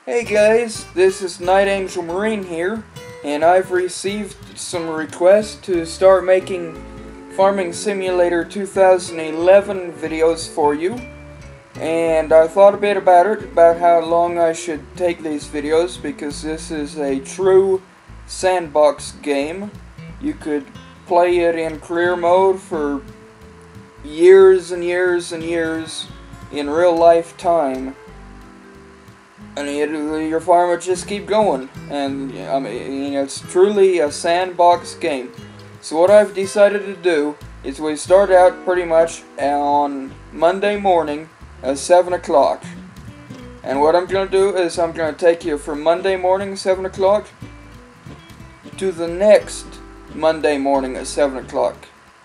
Hey guys, this is Night Angel Marine here, and I've received some requests to start making Farming Simulator 2011 videos for you. And I thought a bit about it, about how long I should take these videos, because this is a true sandbox game. You could play it in career mode for years and years and years in real life time. And your farm would just keep going, and I mean, it's truly a sandbox game. So what I've decided to do is we start out pretty much on Monday morning at 7 o'clock. And what I'm going to do is I'm going to take you from Monday morning 7 o'clock to the next Monday morning at 7 o'clock.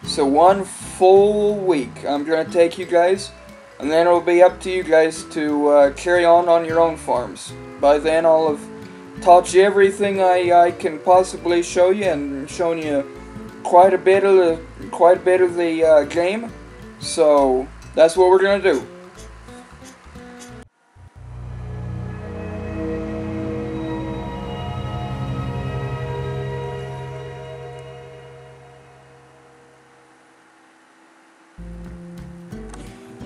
So one full week I'm going to take you guys. And then it'll be up to you guys to carry on your own farms. By then I'll have taught you everything I can possibly show you, and shown you quite a bit of the game. So that's what we're gonna do.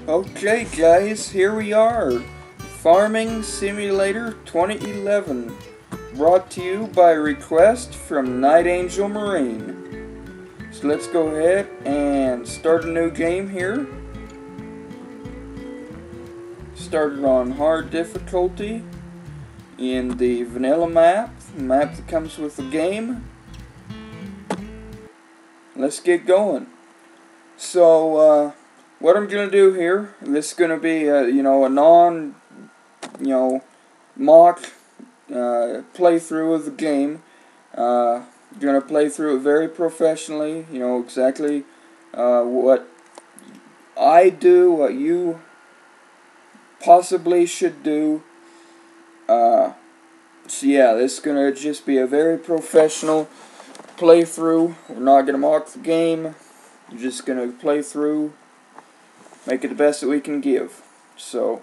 Okay guys, here we are, Farming Simulator 2011, brought to you by request from Night Angel Marine. So let's go ahead and start a new game here. Started on hard difficulty in the vanilla map, the map that comes with the game. Let's get going. So, what I'm going to do here, this is going to be a non, mock playthrough of the game. Going to play through it very professionally, exactly what I do, what you possibly should do. So yeah, this is going to just be a very professional playthrough. We're not going to mock the game. We're just going to play through, make it the best that we can give. So,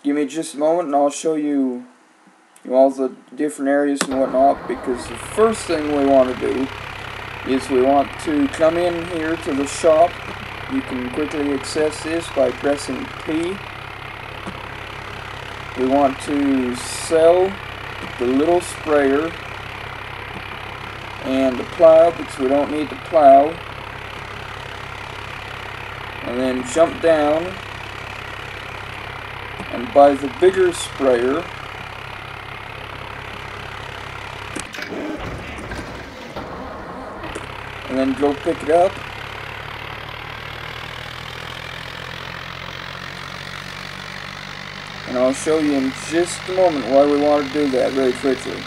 give me just a moment and I'll show you, all the different areas and whatnot, because the first thing we want to do is we want to come in here to the shop. You can quickly access this by pressing P. We want to sell the little sprayer and the plow, because we don't need the plow. And then jump down and buy the bigger sprayer. And then go pick it up. And I'll show you in just a moment why we want to do that very quickly.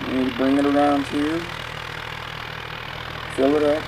You need to bring it around here, fill it up.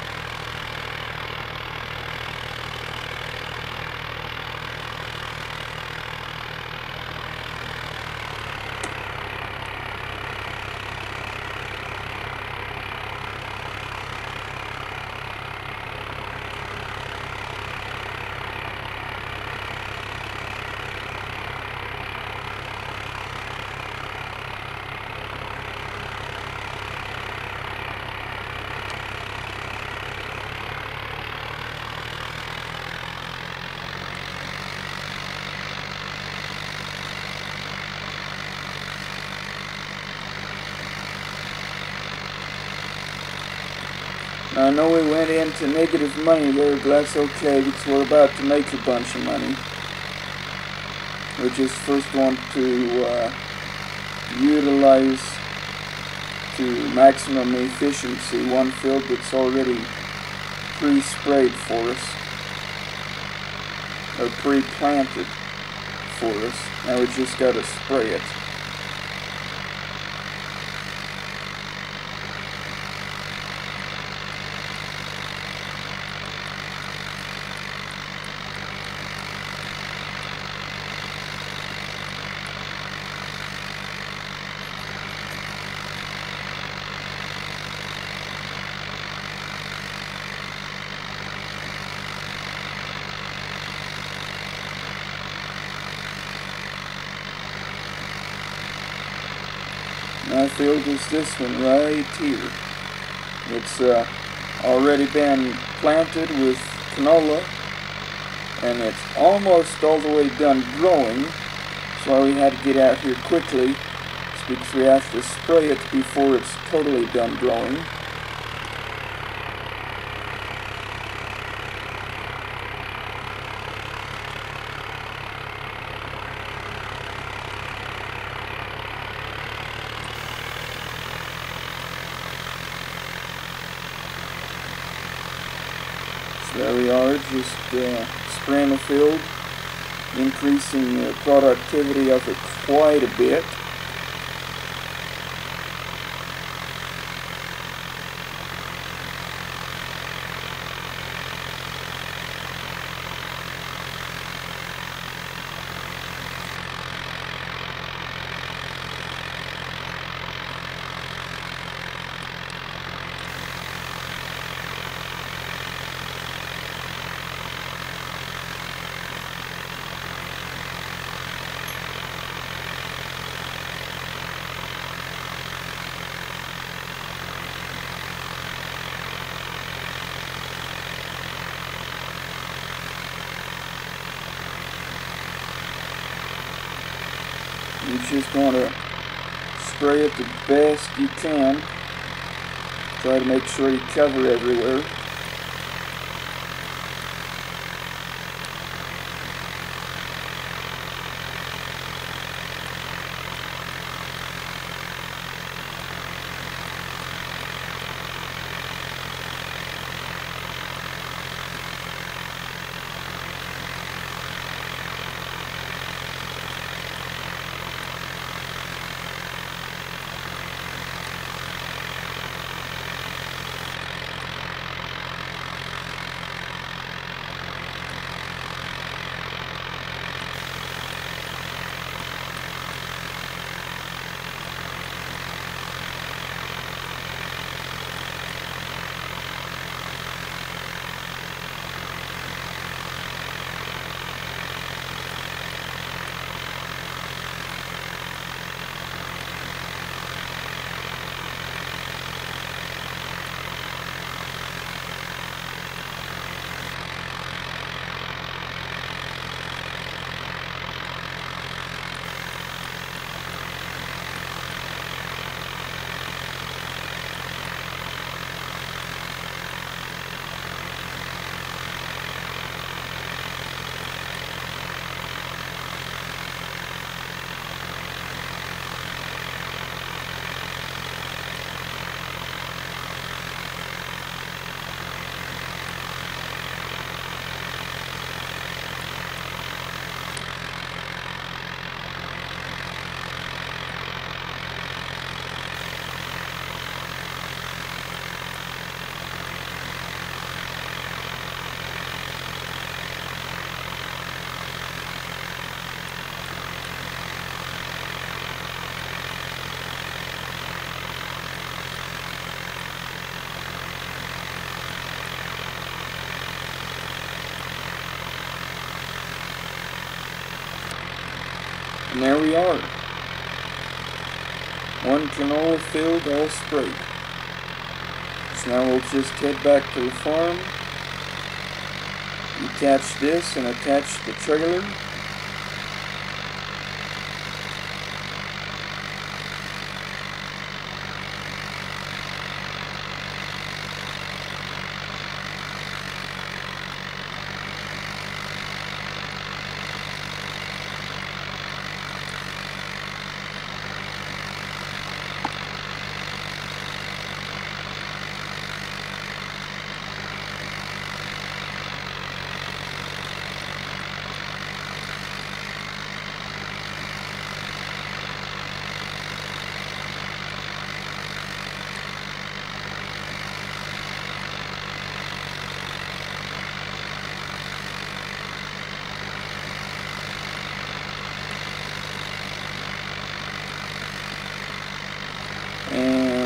I know we went into negative money there, but that's okay, because we're about to make a bunch of money. We just first want to utilize to maximum efficiency one field that's already pre-sprayed for us, or pre-planted for us. Now we just gotta spray it. My field is this one right here. It's already been planted with canola, and it's almost all the way done growing. That's why we had to get out here quickly. It's because we have to spray it before it's totally done growing. There we are, just spraying the field, increasing the productivity of it quite a bit. You just want to spray it the best you can. Try to make sure you cover everywhere. And there we are. One canola field all sprayed. So now we'll just head back to the farm, attach this and attach the trailer.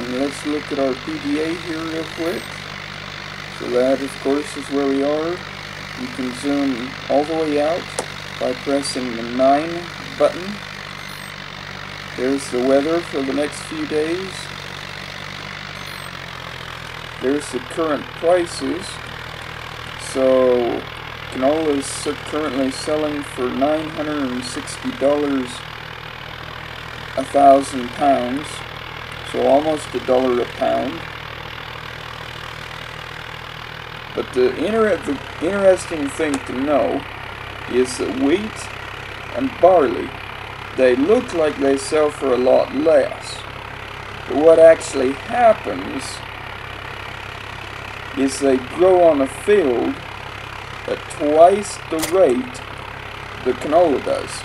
And let's look at our PDA here real quick. So that, of course, is where we are. You can zoom all the way out by pressing the 9 button. There's the weather for the next few days. There's the current prices. So canola is currently selling for $960 1,000 pounds, so almost $1 a pound. But the interesting thing to know is that wheat and barley, they look like they sell for a lot less. But what actually happens is they grow on a field at twice the rate the canola does.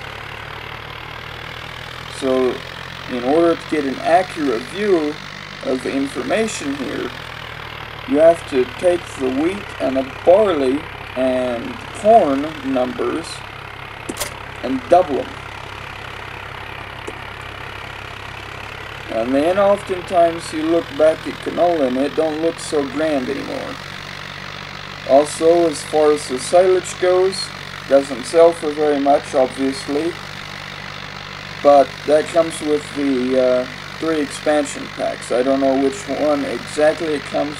So in order to get an accurate view of the information here, you have to take the wheat and the barley and corn numbers and double them. And then oftentimes you look back at canola and it don't look so grand anymore. Also, as far as the silage goes, doesn't sell for very much, obviously, but that comes with the 3 expansion packs. I don't know which one exactly it comes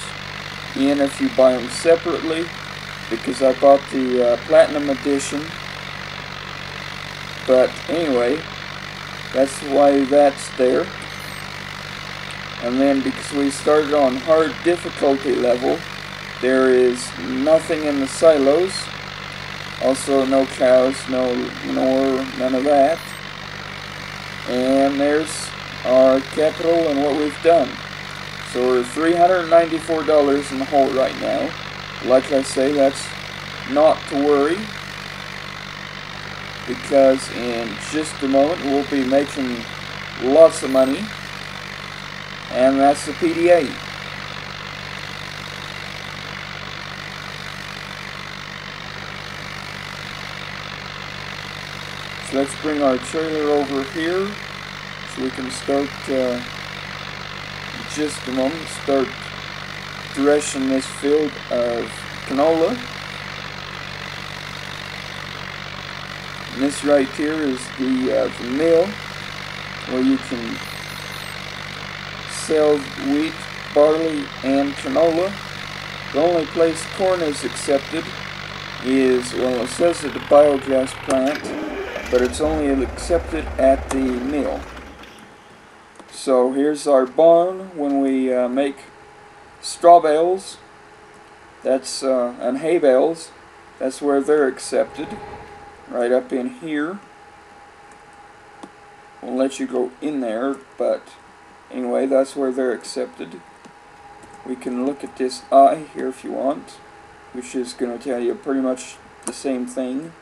in if you buy them separately, because I bought the Platinum Edition. But anyway, that's why that's there. And then because we started on hard difficulty level, there is nothing in the silos. Also no cows, no manure, none of that. And there's our capital and what we've done. So we're $394 in the hole right now. Like I say, that's not to worry, because in just a moment we'll be making lots of money. And that's the PDA. So let's bring our trailer over here so we can start, in just a moment, start threshing this field of canola. And this right here is the mill where you can sell wheat, barley, and canola. The only place corn is accepted is, well, it says at the biogas plant, but it's only accepted at the mill. So here's our barn when we make straw bales, that's and hay bales. That's where they're accepted, right up in here. Won't let you go in there, but anyway, that's where they're accepted. We can look at this eye here if you want, which is going to tell you pretty much the same thing.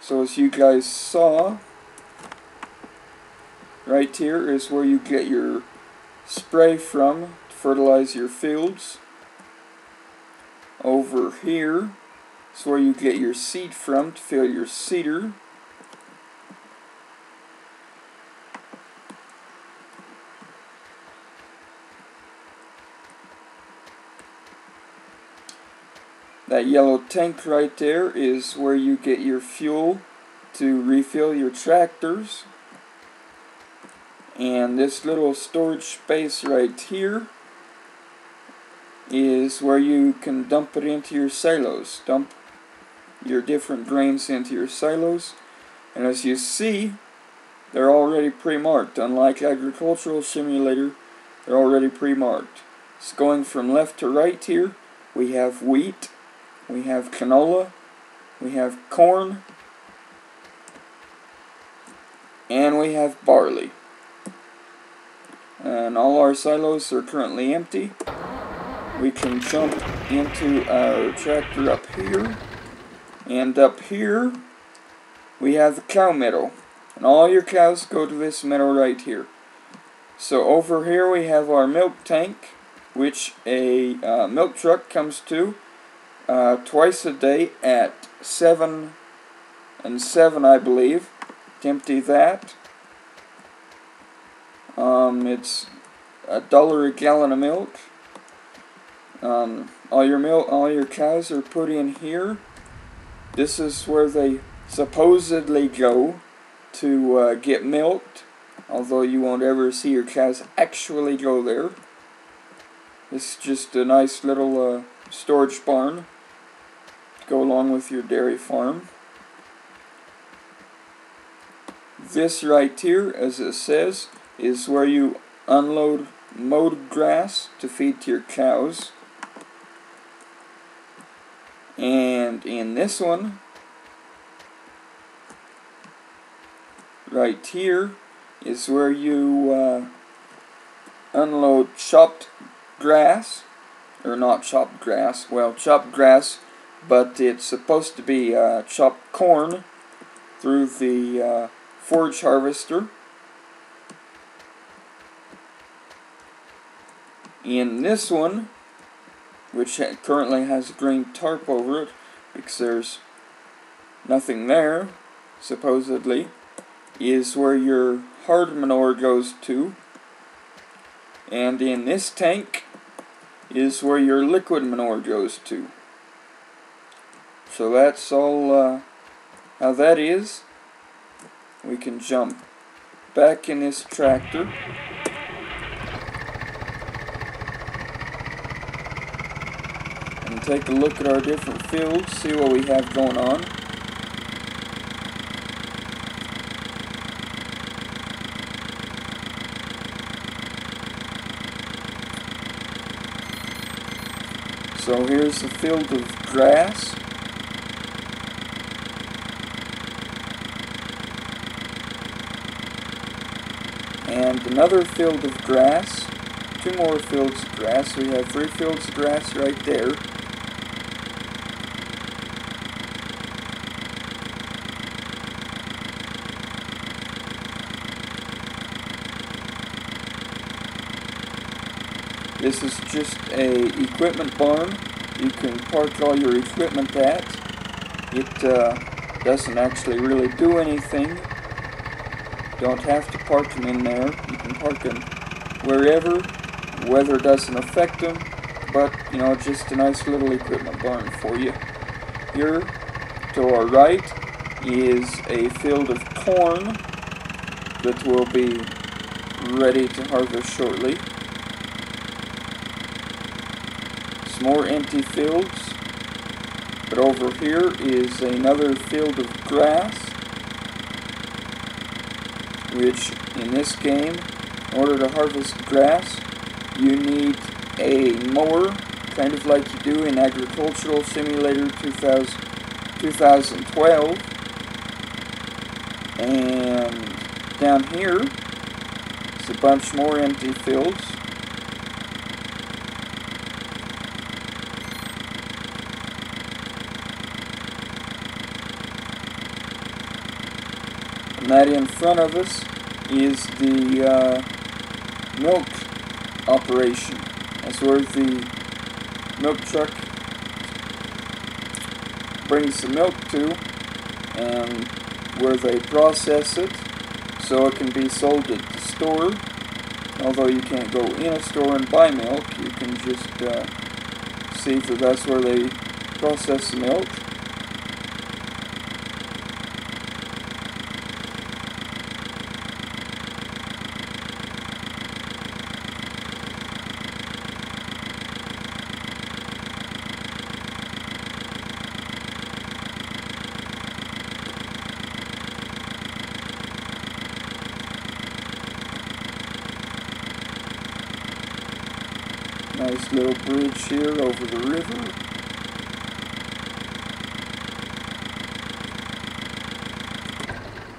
So as you guys saw, right here is where you get your spray from to fertilize your fields. Over here is where you get your seed from to fill your seeder. That yellow tank right there is where you get your fuel to refill your tractors. And this little storage space right here is where you can dump it into your silos. Dump your different grains into your silos. And as you see, they're already pre-marked. Unlike Agricultural Simulator, they're already pre-marked. It's going from left to right here. We have wheat, we have canola, we have corn, and we have barley. And all our silos are currently empty. We can jump into our tractor up here, and up here we have the cow meadow, and all your cows go to this meadow right here. So over here we have our milk tank, which a milk truck comes to twice a day at 7 and 7, I believe, to empty that. It's $1 a gallon of milk. All your cows are put in here. This is where they supposedly go to get milked, although you won't ever see your cows actually go there. This is just a nice little storage barn to go along with your dairy farm. This right here, as it says, is where you unload mowed grass to feed to your cows. And in this one, right here, is where you unload chopped grass, or not chopped grass, well, chopped grass, but it's supposed to be chopped corn through the forage harvester. In this one, which currently has a green tarp over it because there's nothing there, supposedly, is where your hard manure goes to. And in this tank is where your liquid manure goes to. So that's all how that is. We can jump back in this tractor. And take a look at our different fields, see what we have going on. So here's a field of grass. And another field of grass. 2 more fields of grass. We have 3 fields of grass right there. This is just a equipment barn. You can park all your equipment at. It doesn't actually really do anything. Don't have to park them in there. You can park them wherever. Weather doesn't affect them, but you know, just a nice little equipment barn for you. Here to our right is a field of corn that will be ready to harvest shortly. Some more empty fields, but over here is another field of grass, which in this game, in order to harvest grass, you need a mower, kind of like you do in Agricultural Simulator 2012. And down here is a bunch more empty fields. And that in front of us is the milk operation. That's where the milk truck brings the milk to, and where they process it so it can be sold at the store. Although you can't go in a store and buy milk, you can just see that that's where they process the milk. Nice little bridge here over the river.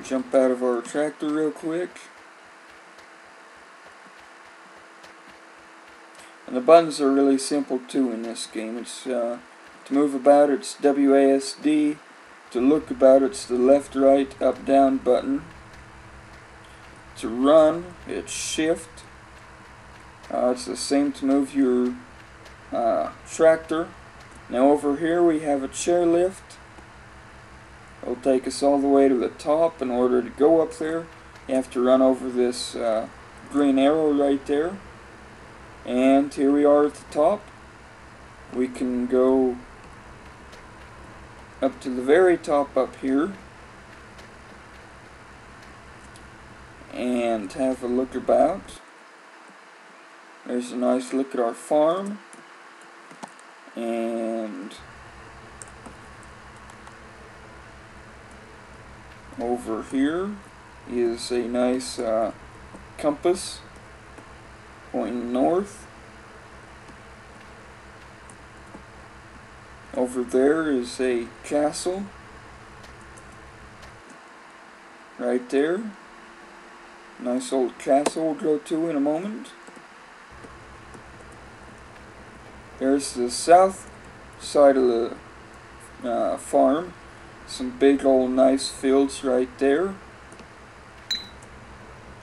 Jump out of our tractor real quick. And the buttons are really simple too in this game. It's to move about, it's WASD. To look about, it's the left, right, up, down button. To run, it's shift. It's the same to move your tractor. Now over here we have a chairlift. It'll take us all the way to the top. In order to go up there, you have to run over this green arrow right there. And here we are at the top. We can go up to the very top up here and have a look about. There's a nice look at our farm, and over here is a nice compass pointing north. Over there is a castle right there. Nice old castle we'll go to in a moment. There's the south side of the farm. Some big old nice fields right there.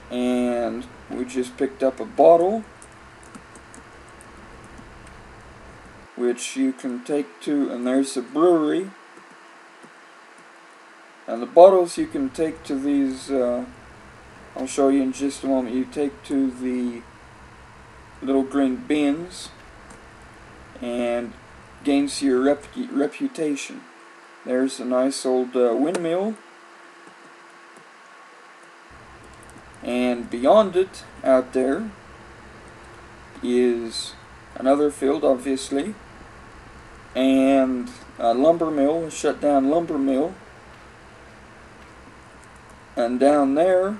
And we just picked up a bottle, which you can take to, and there's a brewery. And the bottles you can take to these, I'll show you in just a moment. You take to the little green bins and gains your reputation. There's a nice old windmill, and beyond it, out there, is another field, obviously, and a lumber mill, a shut down lumber mill. And down there,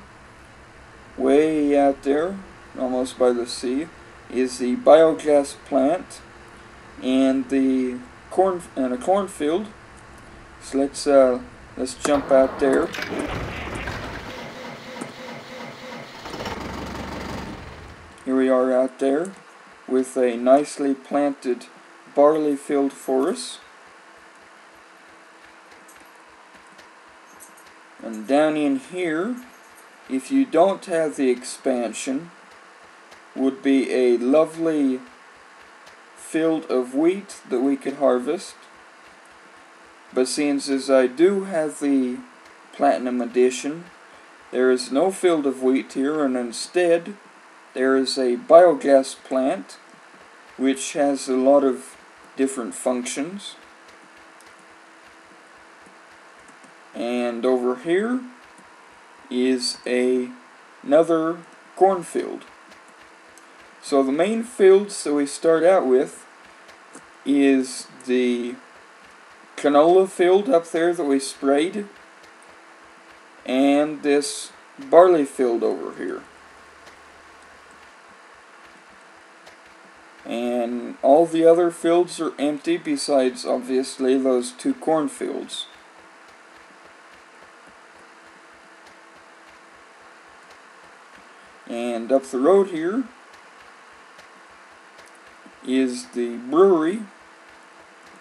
way out there, almost by the sea, is the biogas plant and a cornfield. So let's jump out there. Here we are out there with a nicely planted barley field for us. And down in here, if you don't have the expansion, would be a lovely field of wheat that we could harvest. But seeing as I do have the Platinum Edition, there is no field of wheat here, and instead there is a biogas plant which has a lot of different functions. And over here is another cornfield. So the main fields that we start out with is the canola field up there that we sprayed, and this barley field over here. And all the other fields are empty besides, obviously, those two cornfields. And up the road here is the brewery,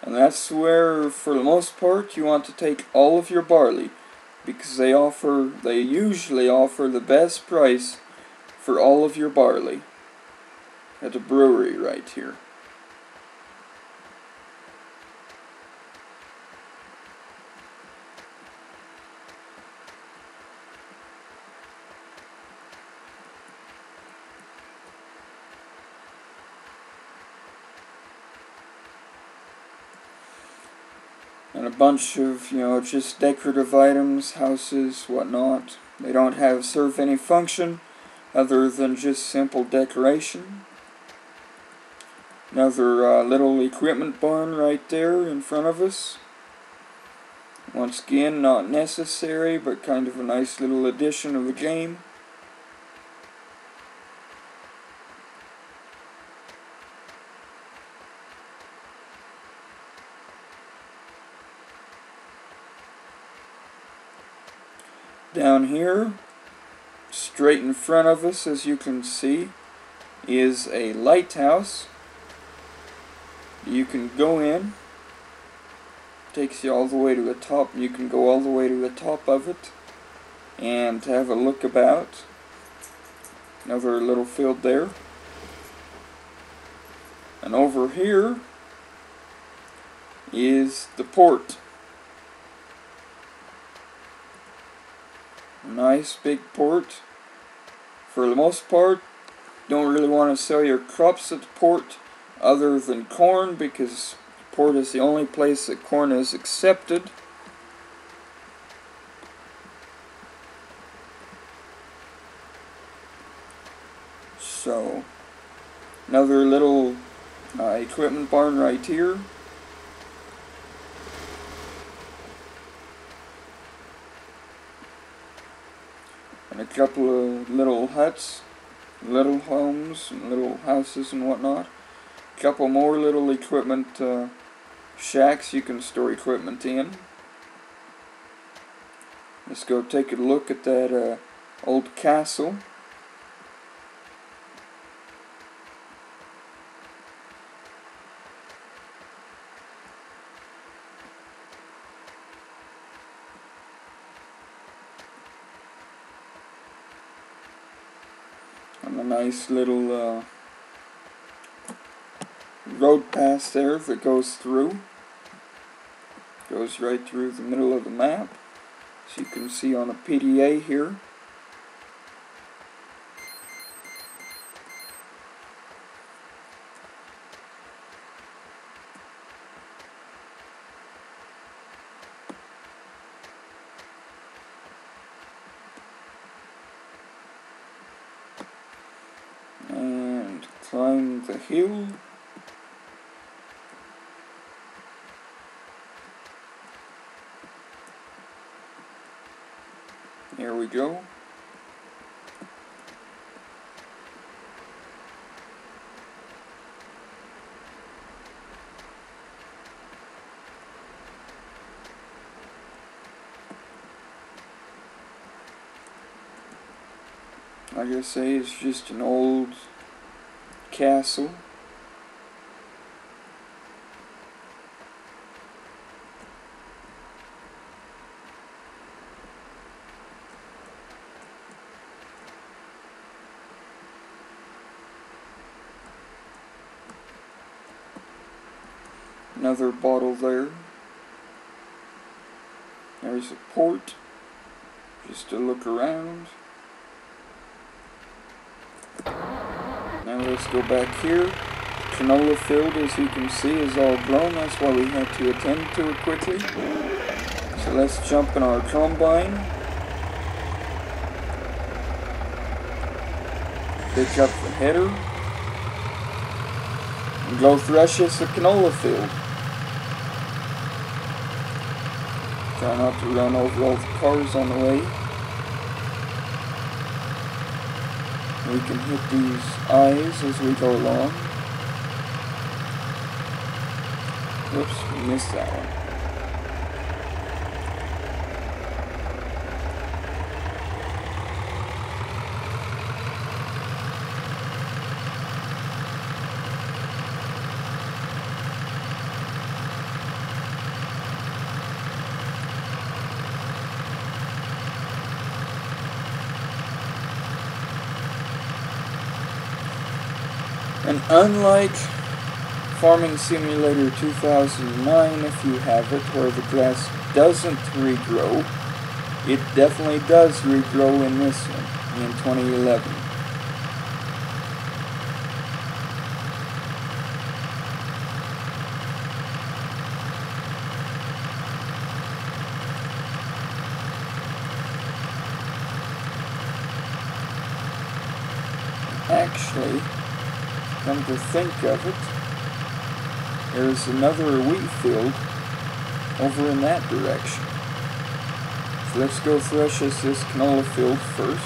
and that's where, for the most part, you want to take all of your barley, because they usually offer the best price for all of your barley at the brewery right here. And a bunch of, just decorative items, houses, whatnot. They don't serve any function other than just simple decoration. Another little equipment barn right there in front of us. Once again, not necessary, but kind of a nice little addition of the game. Down here, straight in front of us, as you can see, is a lighthouse. You can go in, takes you all the way to the top. You can go all the way to the top of it and have a look about. Another little field there. And over here is the port. A nice big port for the most part, don't really want to sell your crops at the port other than corn, because the port is the only place that corn is accepted. So, another little equipment barn right here. And a couple of little huts, little homes, and little houses and whatnot. A couple more little equipment shacks you can store equipment in. Let's go take a look at that old castle. And a nice little road pass there that goes through. Goes right through the middle of the map. As you can see on a PDA here. And climb the hill. Here we go. Like I say, it's just an old castle. Another bottle there. There's a port, just to look around. Now let's go back here. The canola field, as you can see, is all grown. That's why we had to attend to it quickly. So let's jump in our combine. Pick up the header. And go thresh us the canola field. Try not to run over all the cars on the way. We can hit these eyes as we go along. Whoops, we missed that one. And unlike Farming Simulator 2009, if you have it, where the grass doesn't regrow, it definitely does regrow in this one, in 2011. Actually, come to think of it, there's another wheat field over in that direction. So let's go thresh this canola field first.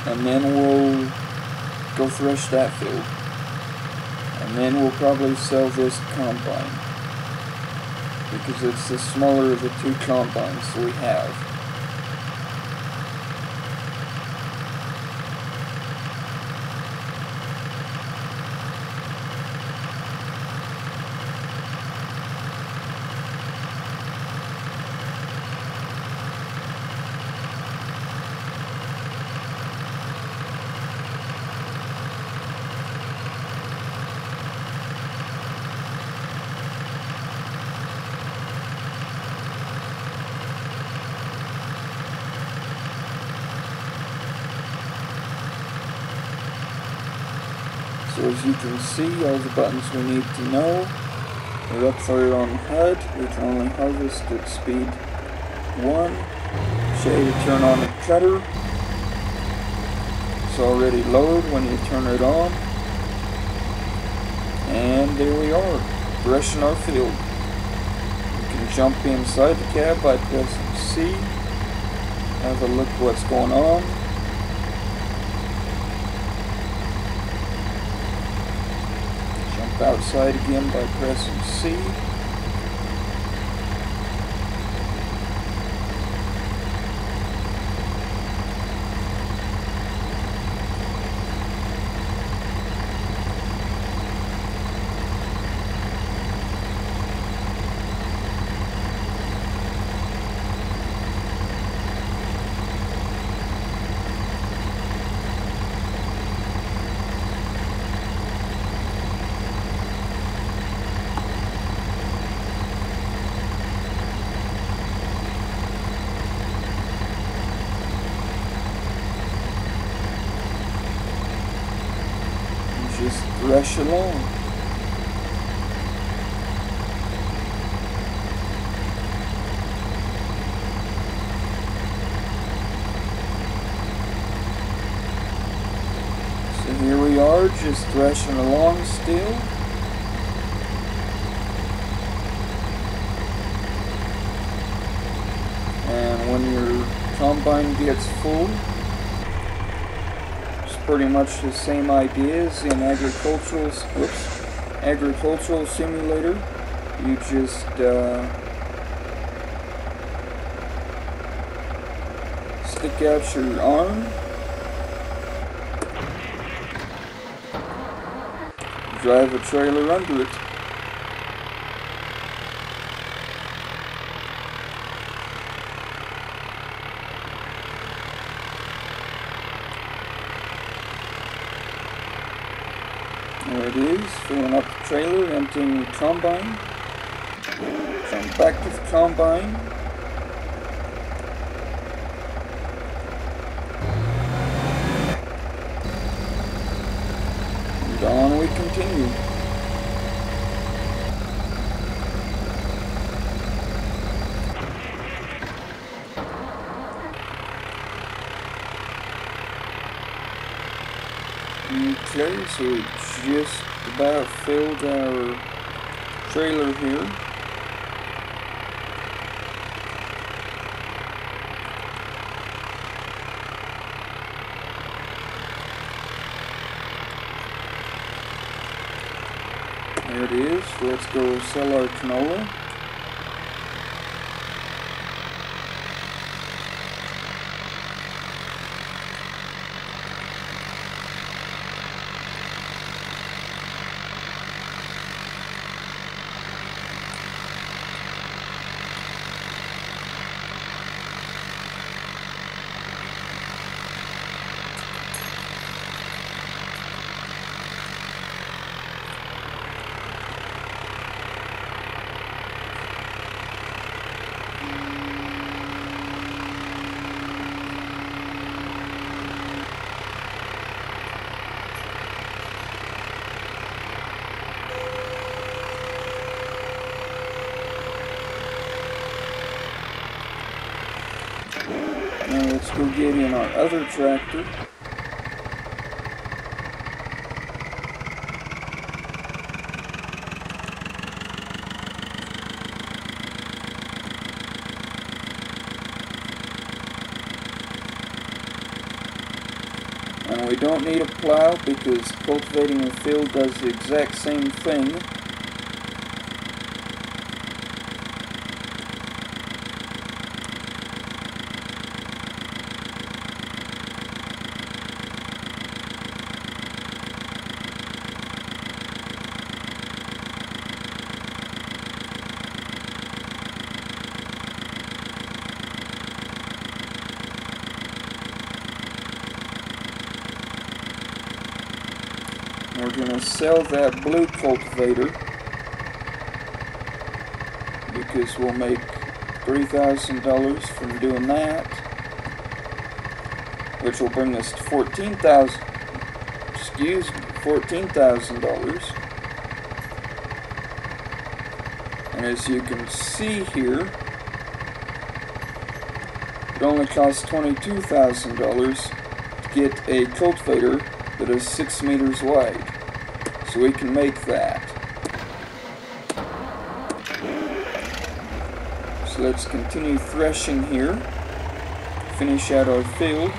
And then we'll go thresh that field. And then we'll probably sell this combine, because it's the smaller of the two combines we have. So as you can see, all the buttons we need to know are up there on HUD. We can only harvest at speed 1. Show you to turn on a cutter. It's already lowered when you turn it on. And there we are, brushing our field. You can jump inside the cab by pressing C. Have a look what's going on. Jump outside again by pressing C. Just rush along. So here we are, just threshing along still. And when your combine gets full, pretty much the same idea as in agricultural simulator. You just stick out your arm, drive a trailer under it. There it is, filling up the trailer, emptying the combine. Jump back to the combine. And on we continue. Okay, so we just about filled our trailer here. There it is. Let's go sell our canola. Now let's go get in our other tractor. And we don't need a plow because cultivating the field does the exact same thing. We're going to sell that blue cultivator because we'll make $3,000 from doing that, which will bring us to $14,000. And as you can see here, it only costs $22,000 to get a cultivator that is 6 meters wide. So we can make that. So let's continue threshing here. Finish out our field.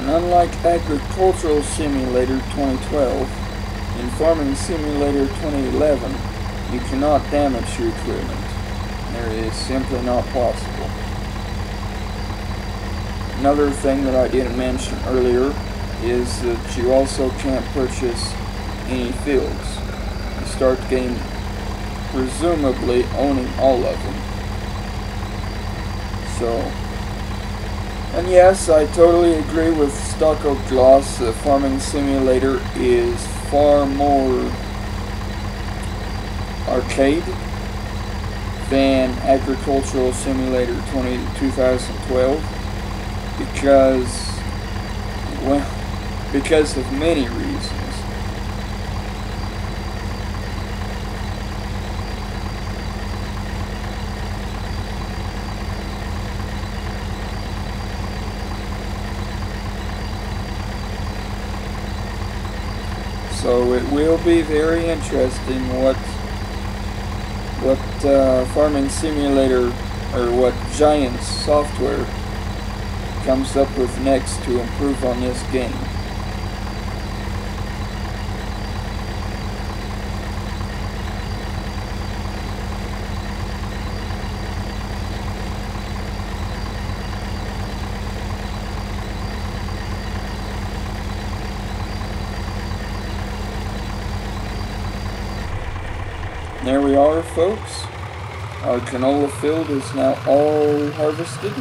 Unlike Agricultural Simulator 2012, in Farming Simulator 2011, you cannot damage your equipment. It is simply not possible. Another thing that I didn't mention earlier is that you also can't purchase any fields. You start the game presumably owning all of them. And yes, I totally agree with Stocko Gloss. Farming Simulator is far more arcade than Agricultural Simulator 2012 because of many reasons. So it will be very interesting what Farming Simulator, or what Giants software comes up with next to improve on this game. There we are, folks. Our canola field is now all harvested.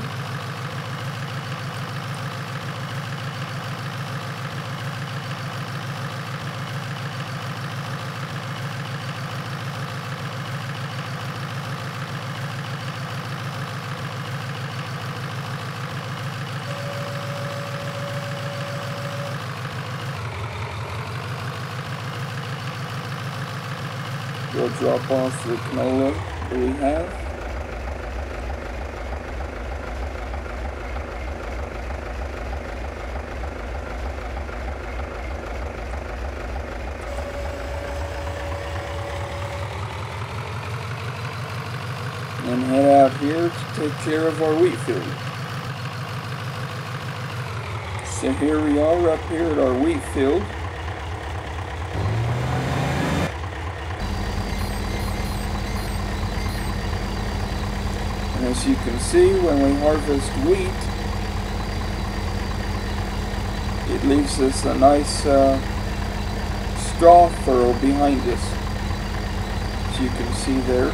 We'll drop off the canola that we have. And head out here to take care of our wheat field. So here we are up here at our wheat field. And as you can see, when we harvest wheat, it leaves us a nice straw furrow behind us, as you can see there.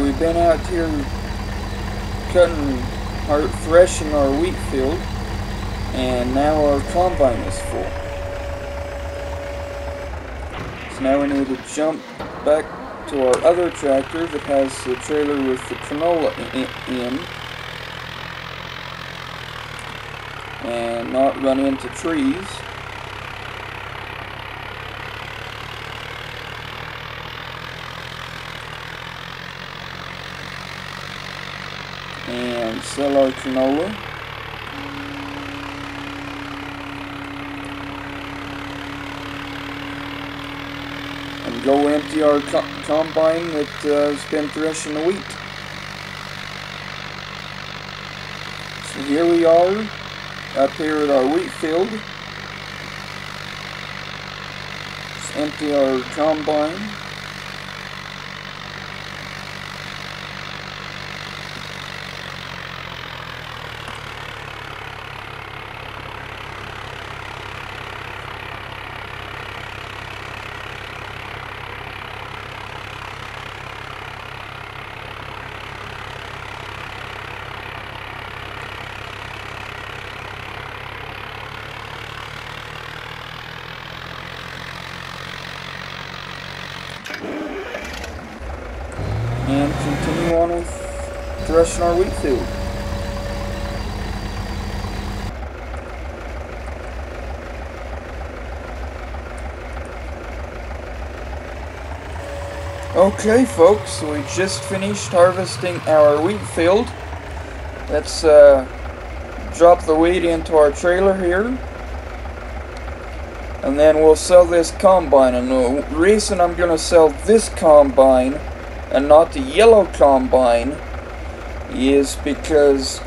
we've been out here threshing our wheat field, and now our combine is full. So now we need to jump back to our other tractor that has the trailer with the canola in, and not run into trees. And sell our canola. And go empty our combine that has been threshing the wheat. So here we are, up here at our wheat field. Let's empty our combine. And continue on with threshing our wheat field. Okay folks, we just finished harvesting our wheat field. Let's drop the wheat into our trailer here, and then we'll sell this combine. And the reason I'm going to sell this combine and not the yellow combine is because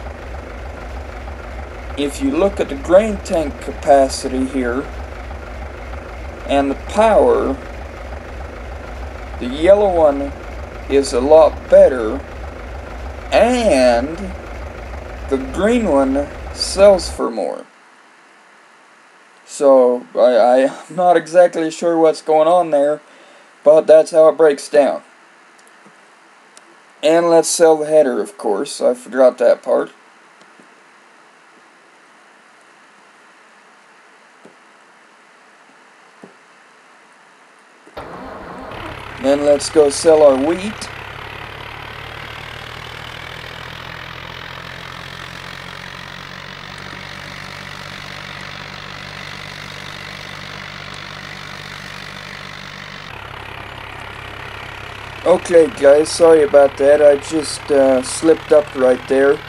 if you look at the grain tank capacity here and the power, the yellow one is a lot better, and the green one sells for more. So I'm not exactly sure what's going on there, but that's how it breaks down. And let's sell the header, of course. I forgot that part. Then let's go sell our wheat. Okay guys, sorry about that. I just slipped up right there.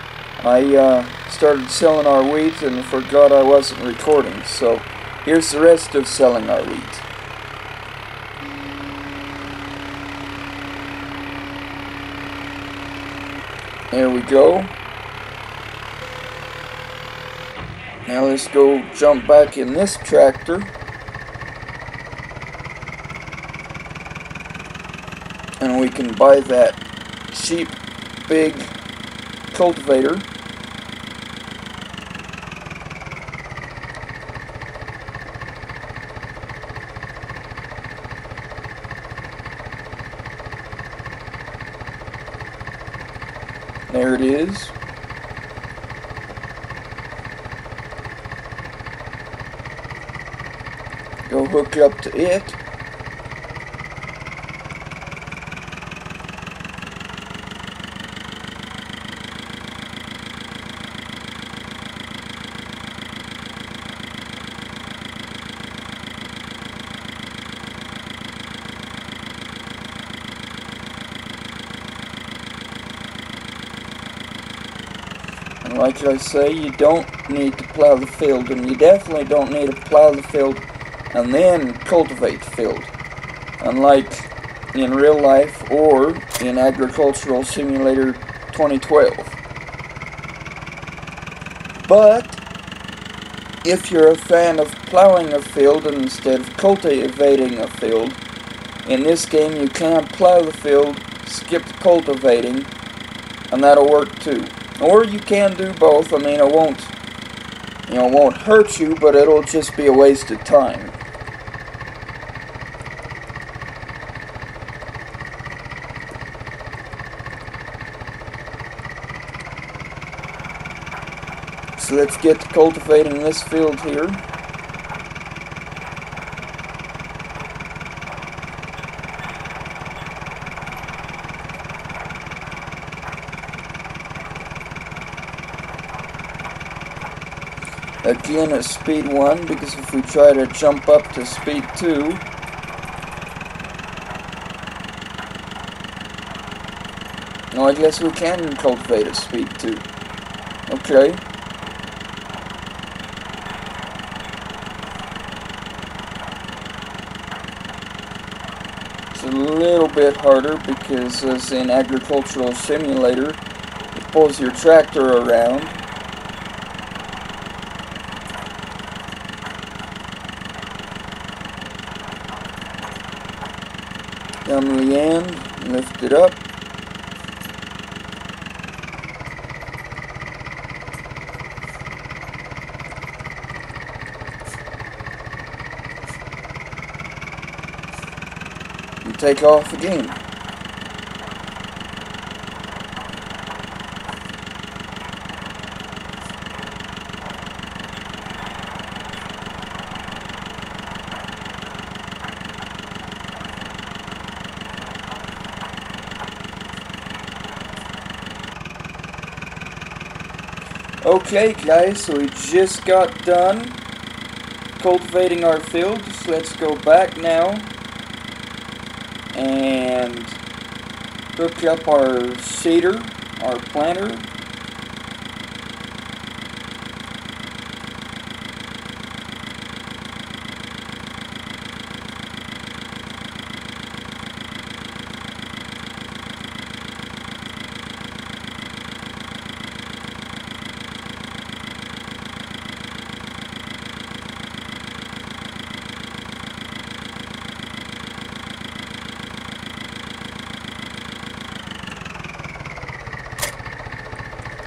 I started selling our wheat and forgot I wasn't recording. So here's the rest of selling our wheat. There we go. Now let's go jump back in this tractor. And we can buy that cheap big cultivator. There it is. Go hook up to it. And like I say, you don't need to plow the field, and you definitely don't need to plow the field and then cultivate the field, unlike in real life or in Agricultural Simulator 2012. But if you're a fan of plowing a field instead of cultivating a field, in this game you can plow the field, skip the cultivating, and that'll work too. Or you can do both. I mean, it won't hurt you, but it'll just be a waste of time. So let's get to cultivating this field here. Again at speed 1, because if we try to jump up to speed 2, no, I guess we can cultivate at speed 2. Okay. It's a little bit harder because, as in Agricultural Simulator, it pulls your tractor around. Down the end, lift it up. And take off again. Okay guys, so we just got done cultivating our field, so let's go back now and hook up our seeder, our planter.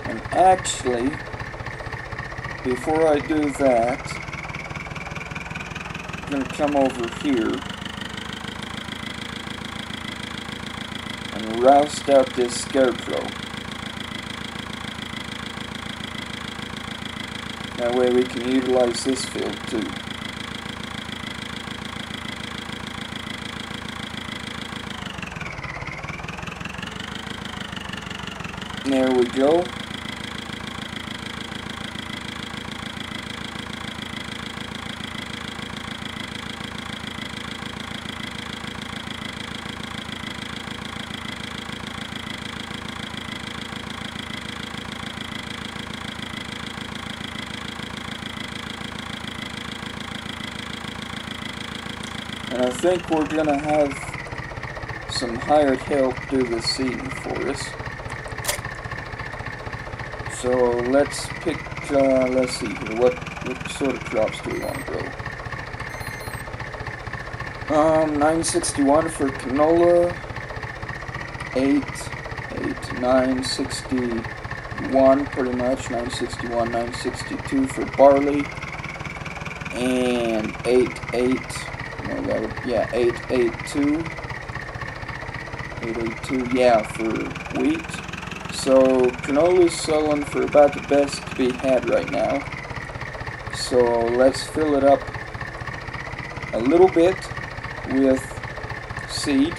And actually, before I do that, I'm going to come over here and roust out this scarecrow. That way we can utilize this field too. There we go. And I think we're going to have some hired help do the seeding for us. So let's pick, let's see here, what sort of crops do we want to grow? 961 for canola, 961 pretty much, 961, 962 for barley, and 882, yeah, for wheat. So canola's selling for about the best to be had right now. So let's fill it up a little bit with seed.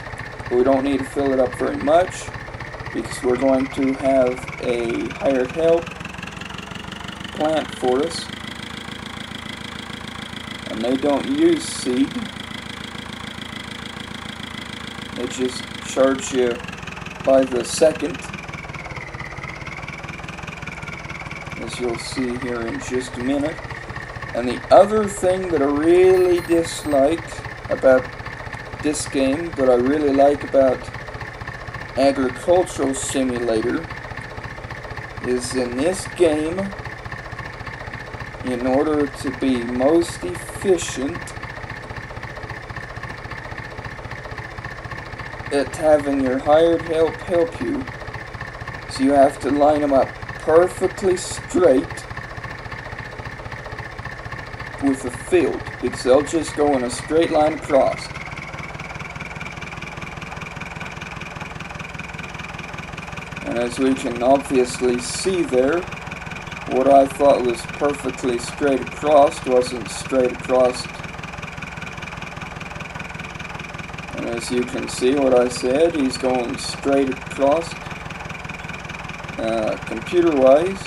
But we don't need to fill it up very much because we're going to have a hired help plant for us. And they don't use seed. They just charge you by the second, as you'll see here in just a minute. And the other thing that I really dislike about this game, that I really like about Agricultural Simulator, is in this game, in order to be most efficient at having your hired help you, so you have to line them up perfectly straight with the field, because they'll just go in a straight line across. And as we can obviously see there, what I thought was perfectly straight across wasn't straight across. And as you can see what I said, he's going straight across, computer-wise,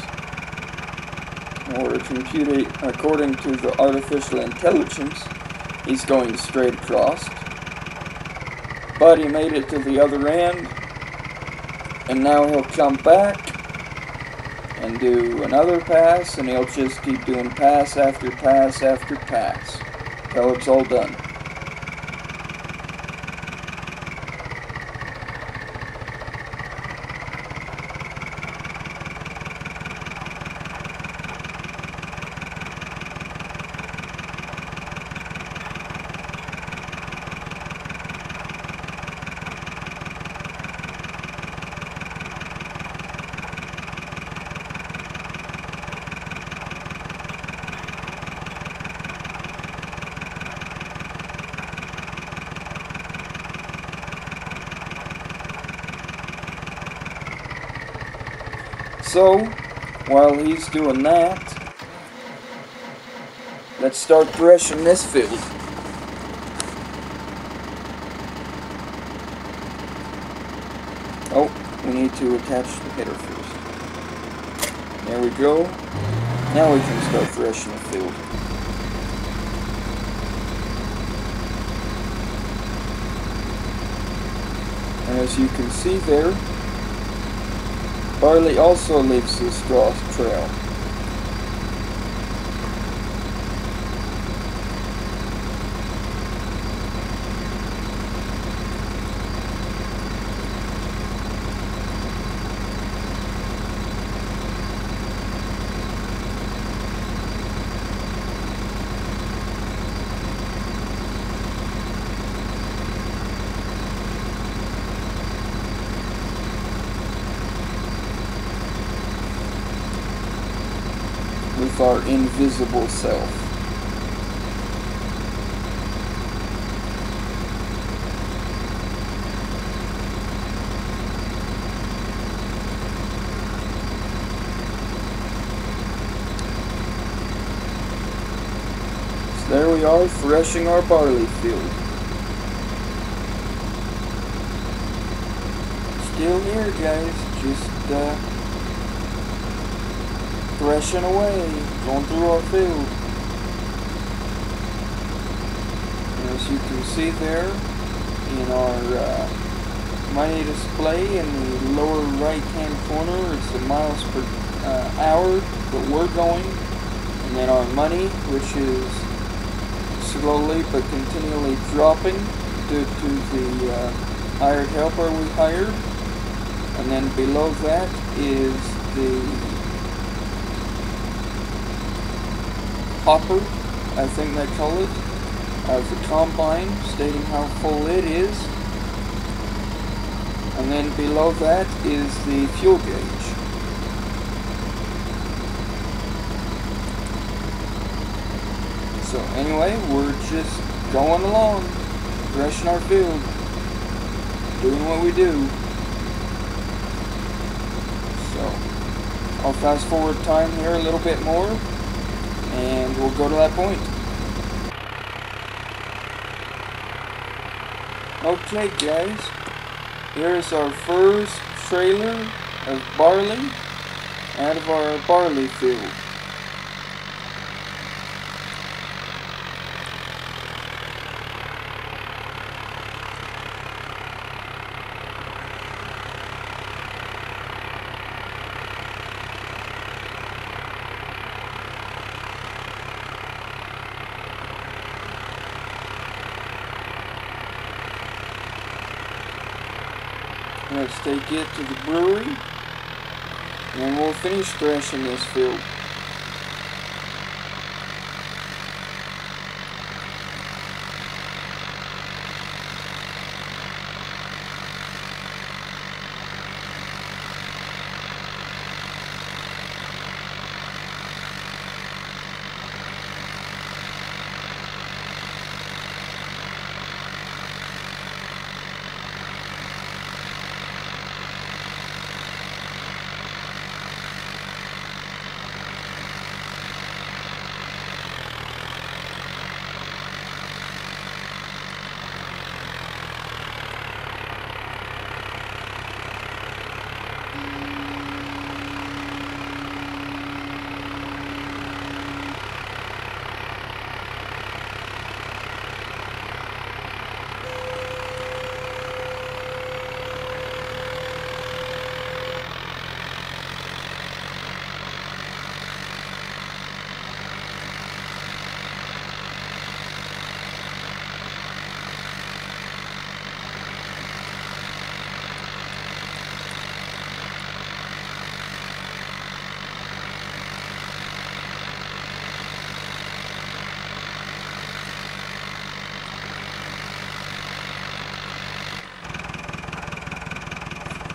or according to the artificial intelligence, he's going straight across. But he made it to the other end, and now he'll jump back and do another pass, and he'll just keep doing pass after pass after pass till it's all done. So, while he's doing that, let's start threshing this field. Oh, we need to attach the header first. There we go. Now we can start threshing the field. And as you can see there, barley also leaves the straw trail. With our invisible self. So there we are, threshing our barley field. Still here, guys, just threshing away, going through our field. And as you can see there, in our money display in the lower right hand corner, it's the miles per hour that we're going. And then our money, which is slowly but continually dropping due to the hired helper we hired. And then below that is the hopper, I think they call it, of the combine, stating how full it is. And then below that is the fuel gauge. So anyway, we're just going along, threshing our field, doing what we do. So I'll fast forward time here a little bit more, and we'll go to that point. Okay guys, here's our first trailer of barley out of our barley field. Let's take it to the brewery, and we'll finish threshing this field.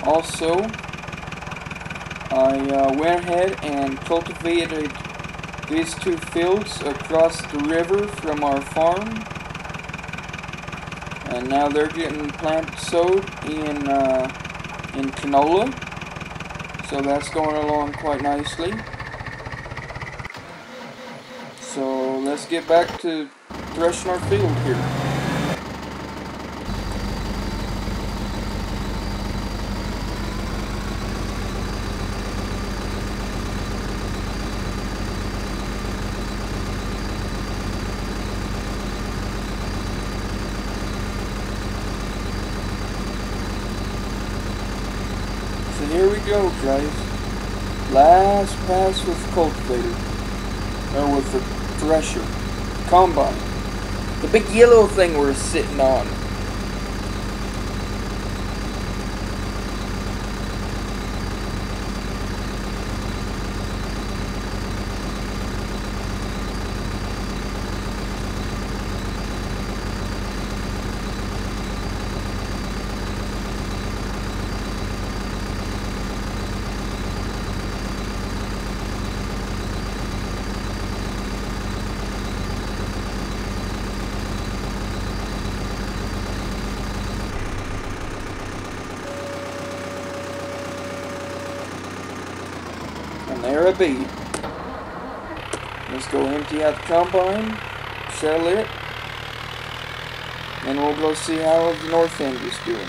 Also, I went ahead and cultivated these 2 fields across the river from our farm, and now they're getting plant sowed in canola, so that's going along quite nicely. So let's get back to threshing our field here. So here we go, guys. Last pass with the cultivator. Or with the thresher. Combine. The big yellow thing we're sitting on. And there it be. Let's go empty out the combine, sell it, and we'll go see how the north end is doing.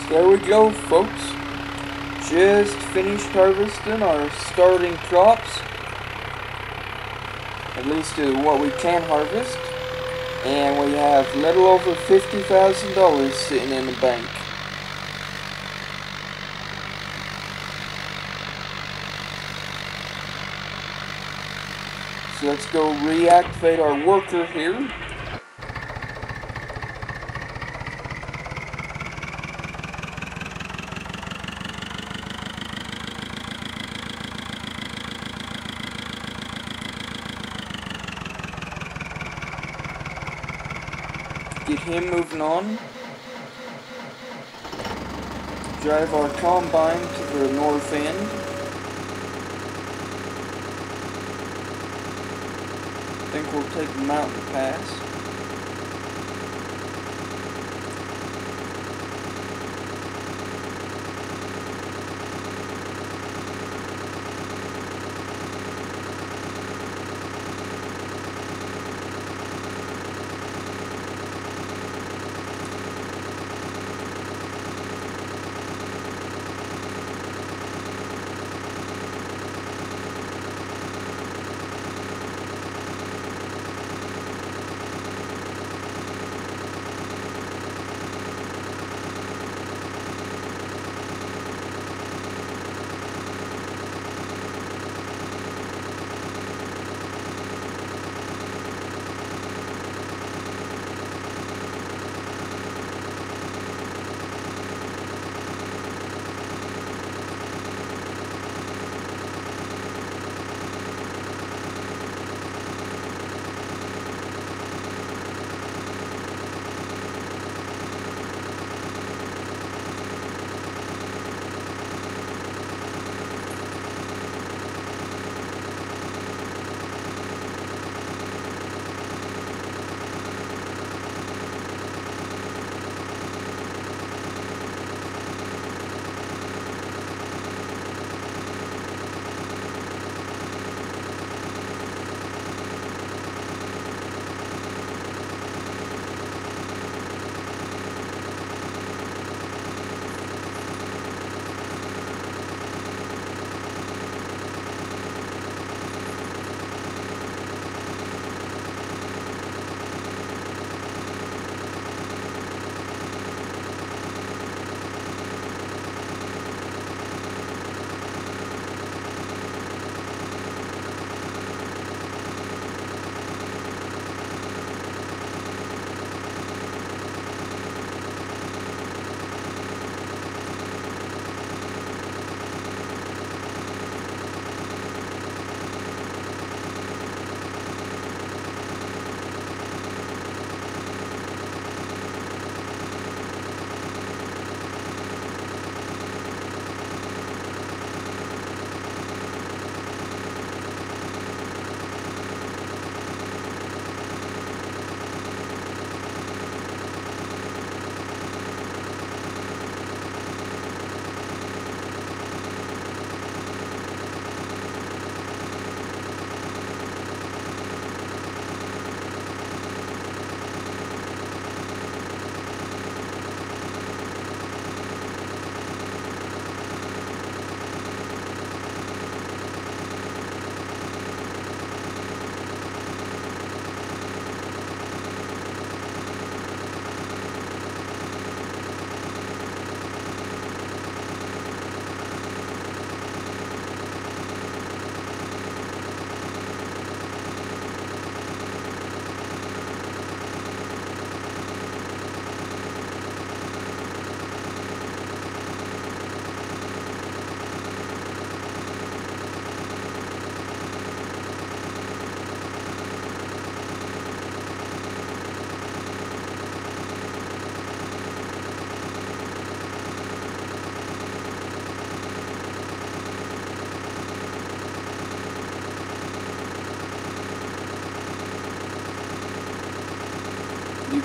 There we go, folks. Just finished harvesting our starting crops. At least what we can harvest. And we have a little over $50,000 sitting in the bank. So let's go reactivate our worker here. Get him moving on. Drive our combine to the north end. I think we'll take the mountain pass.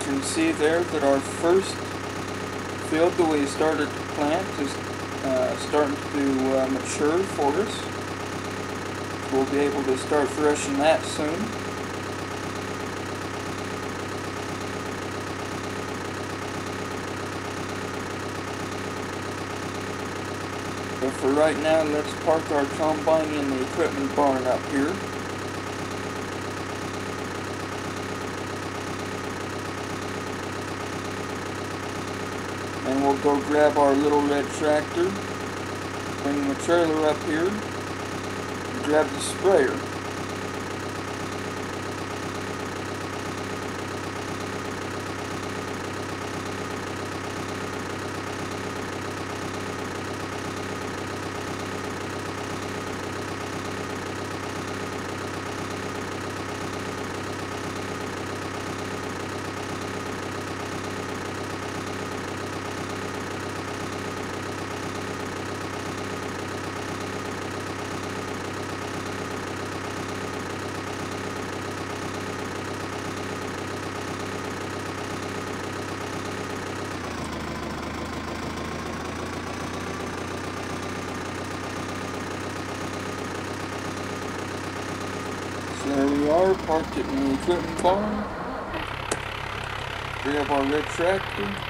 can see there that our first field that we started to plant is starting to mature for us. We'll be able to start threshing that soon. But for right now, let's park our combine in the equipment barn up here. And we'll go grab our little red tractor, bring the trailer up here, and grab the sprayer. There we are, parked it in the equipment barn. Grab our red tractor.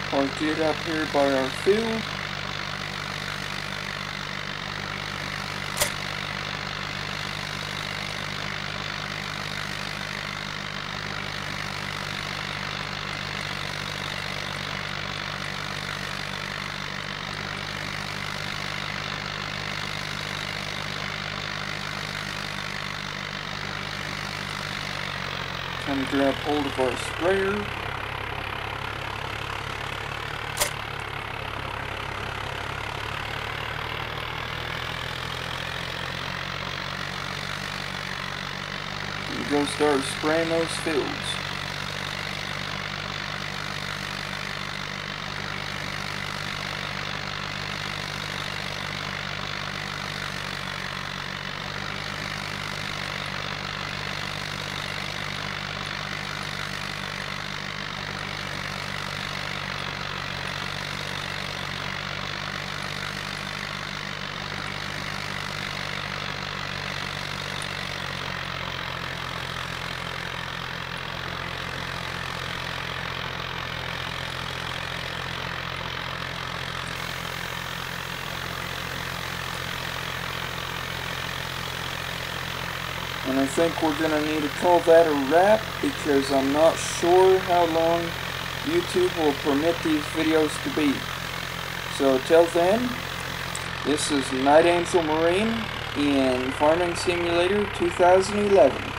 Park it up here by our field. Time to grab hold of our sprayer. And go start spraying those fields. And I think we're gonna need to call that a wrap because I'm not sure how long YouTube will permit these videos to be. So till then, this is Night Angel Marine in Farming Simulator 2011.